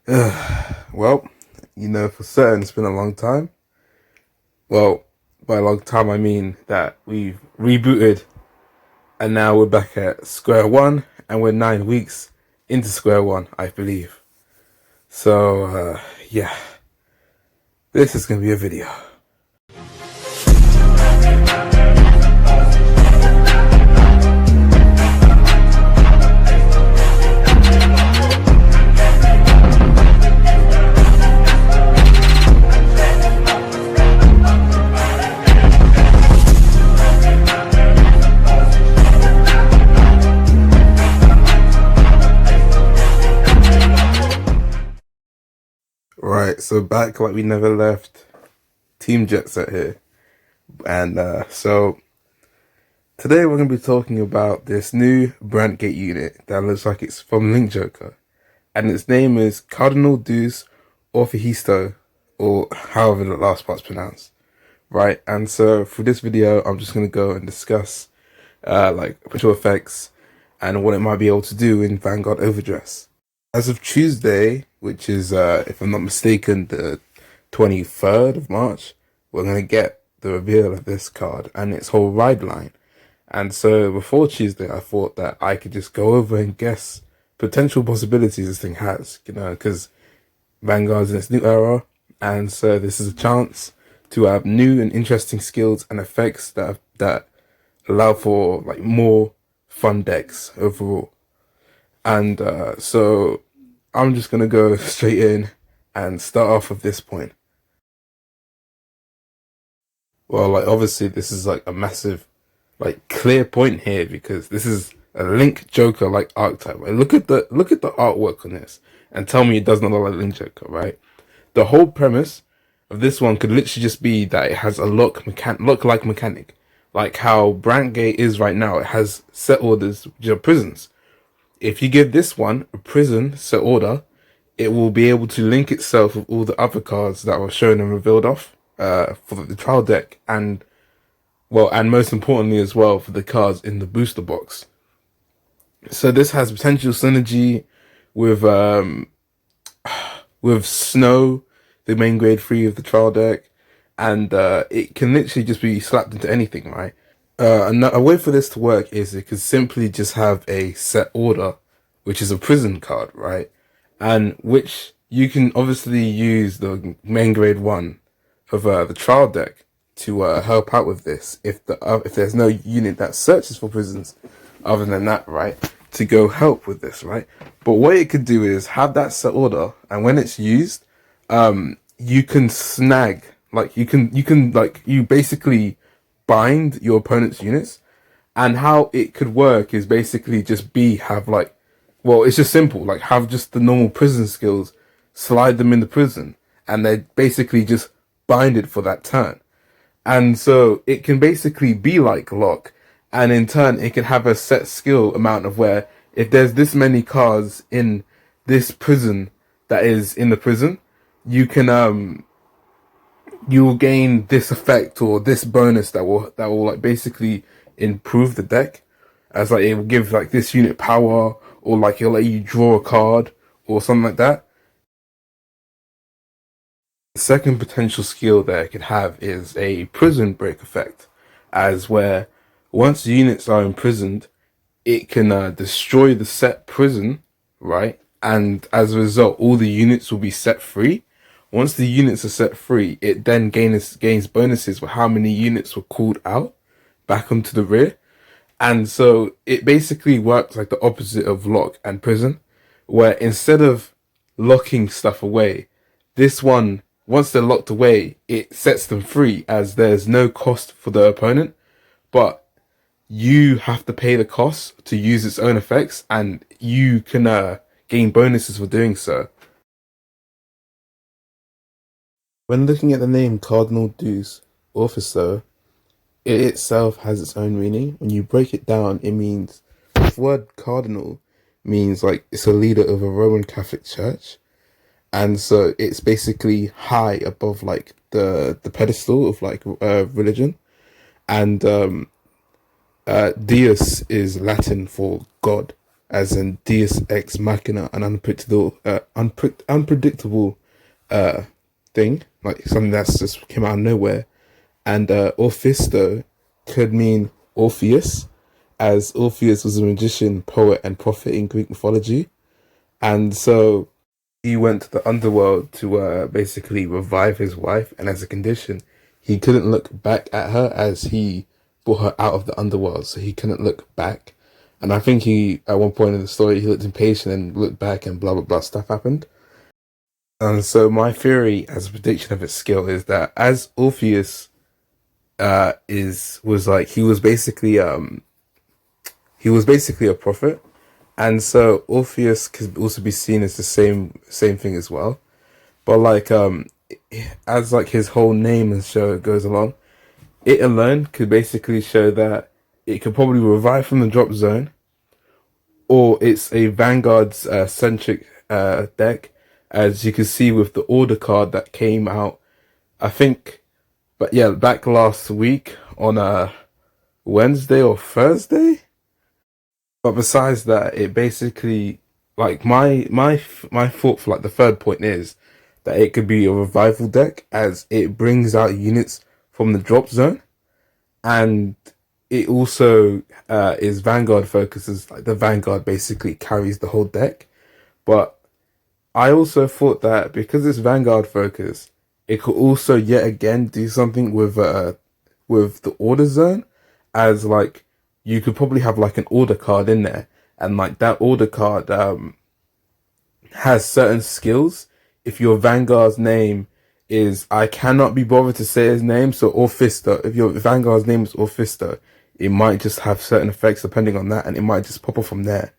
Well, for certain, it's been a long time. Well, by a long time, I mean that we've rebooted and now we're back at square one and we're 9 weeks into square one, I believe. So, yeah, this is going to be a video. Right, so back like we never left, Team Jet Set here. And so today we're going to be talking about this new brandt unit that looks like it's from Link Joker. And its name is Cardinal Deuce Orphisto, or however the last part's pronounced. Right, and so for this video, I'm just going to go and discuss like potential effects and what it might be able to do in Vanguard Overdress. As of Tuesday, which is, if I'm not mistaken, the 23rd of March, we're going to get the reveal of this card and its whole ride line. And so before Tuesday, I thought that I could just go over and guess potential possibilities this thing has, because Vanguard's in its new era. And so this is a chance to have new and interesting skills and effects that allow for like more fun decks overall. And so I'm just going to go straight in and start off with this point. Well, like obviously this is like a massive, like clear point here because this is a Link Joker like archetype. Like, look at the artwork on this and tell me it does not look like Link Joker, right? The whole premise of this one could literally just be that it has a lock-like mechanic, like how brandt is right now. It has set orders, which are prisons. If you give this one a prison set order, it will be able to link itself with all the other cards that were shown and revealed off for the trial deck, and most importantly as well for the cards in the booster box. So this has potential synergy with Snow, the main grade 3 of the trial deck, and it can literally just be slapped into anything, right? A way for this to work is it could simply just have a set order, which is a prison card, right? And which you can obviously use the main grade 1 of the trial deck to help out with this. If there's no unit that searches for prisons other than that, right, to go help with this, right? But what it could do is have that set order, and when it's used, you can snag, like you basically bind your opponent's units. And how it could work is basically just it's just simple, like have just the normal prison skills, slide them in the prison, and they basically just bind it for that turn. And so it can basically be like lock, and in turn it can have a set skill amount of where if there's this many cards in this prison that is in the prison, you can you will gain this effect or this bonus that will like basically improve the deck, as like it will give like this unit power, or like it'll let you draw a card or something like that. The second potential skill that it could have is a prison break effect, as where once units are imprisoned, it can destroy the set prison, right? And as a result, all the units will be set free. Once the units are set free, it then gains bonuses for how many units were called out back onto the rear. And so it basically works like the opposite of lock and prison, where instead of locking stuff away, this one, once they're locked away, it sets them free as there's no cost for the opponent, but you have to pay the cost to use its own effects, and you can gain bonuses for doing so. When looking at the name Cardinal Deuce Orphisto, it itself has its own meaning. When you break it down, it means, the word cardinal means like it's a leader of a Roman Catholic Church, and so it's basically high above like the pedestal of like religion, and Deus is Latin for God, as in Deus Ex Machina, an unpredictable uh thing, like something that's just came out of nowhere. And Orphisto could mean Orpheus, as Orpheus was a magician, poet, and prophet in Greek mythology. And so he went to the underworld to basically revive his wife, and as a condition, he couldn't look back at her as he brought her out of the underworld, so he couldn't look back. And I think he, at one point in the story, he looked impatient and looked back, and blah blah blah stuff happened. And so my theory, as a prediction of its skill, is that as Orpheus is was like he was basically a prophet, and so Orpheus could also be seen as the same thing as well. But like as like his whole name and show goes along, it alone could basically show that it could probably revive from the drop zone, or it's a Vanguard's centric deck, as you can see with the order card that came out, I think, but yeah, back last week on a Wednesday or Thursday. But besides that, it basically, like my thought for like the third point is that it could be a revival deck, as it brings out units from the drop zone, and it also is Vanguard focuses, like the Vanguard basically carries the whole deck. But I also thought that because it's Vanguard focus, it could also yet again do something with the order zone, as like you could probably have like an order card in there, and like that order card has certain skills. If your Vanguard's name is, I cannot be bothered to say his name, so Orphisto. If your Vanguard's name is Orphisto, it might just have certain effects depending on that, and it might just pop up from there.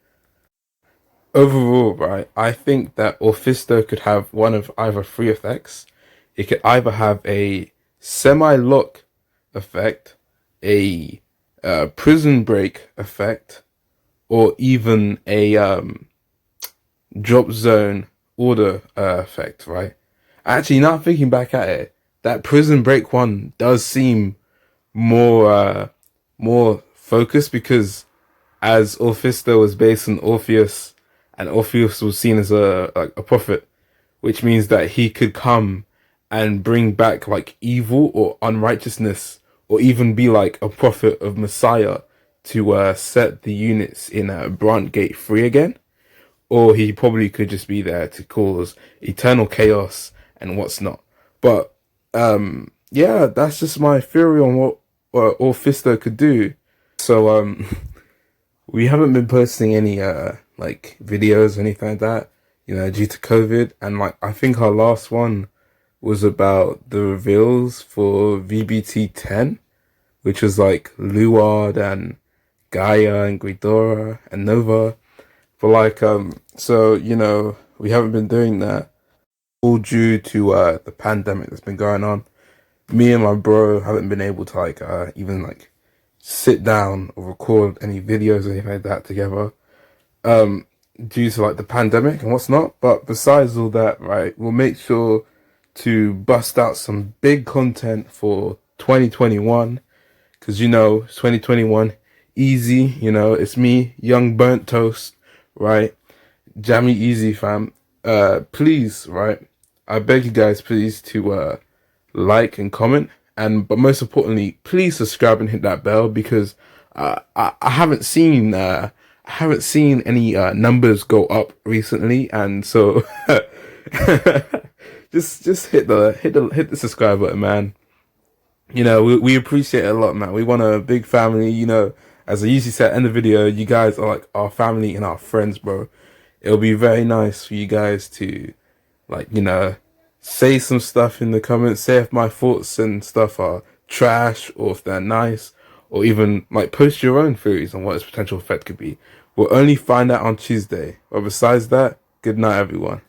Overall, right, I think that Orphisto could have one of either three effects. It could either have a semi-lock effect, a prison break effect, or even a drop zone order effect, right? Actually, now thinking back at it, that prison break one does seem more focused, because as Orphisto was based on Orpheus, and Orpheus was seen as a prophet, which means that he could come and bring back like evil or unrighteousness, or even be like a prophet of Messiah to set the units in Brandt Gate free again. Or he probably could just be there to cause eternal chaos and what's not. But yeah, that's just my theory on what Orphisto could do. So we haven't been posting any like videos or anything like that, you know, due to COVID. And like I think our last one was about the reveals for VBT 10, which was like Luard and Gaia and Guidora and Nova. But like so you know, we haven't been doing that, all due to the pandemic that's been going on. Me and my bro haven't been able to like even like sit down or record any videos or anything like that together, due to like the pandemic and what's not. But besides all that, right, we'll make sure to bust out some big content for 2021, because you know 2021 easy. You know, it's me, young burnt toast, right? Jammy easy, fam. Please, right, I beg you guys, please, to like and comment, and but most importantly, please subscribe and hit that bell, because I haven't seen any numbers go up recently, and so just hit the subscribe button, man. You know, we appreciate it a lot, man. We want a big family, you know. As I usually say at the end of the video, you guys are like our family and our friends, bro. It'll be very nice for you guys to, like, you know, say some stuff in the comments. Say if my thoughts and stuff are trash, or if they're nice, or even like post your own theories on what its potential effect could be. We'll only find out on Tuesday. But besides that, good night, everyone.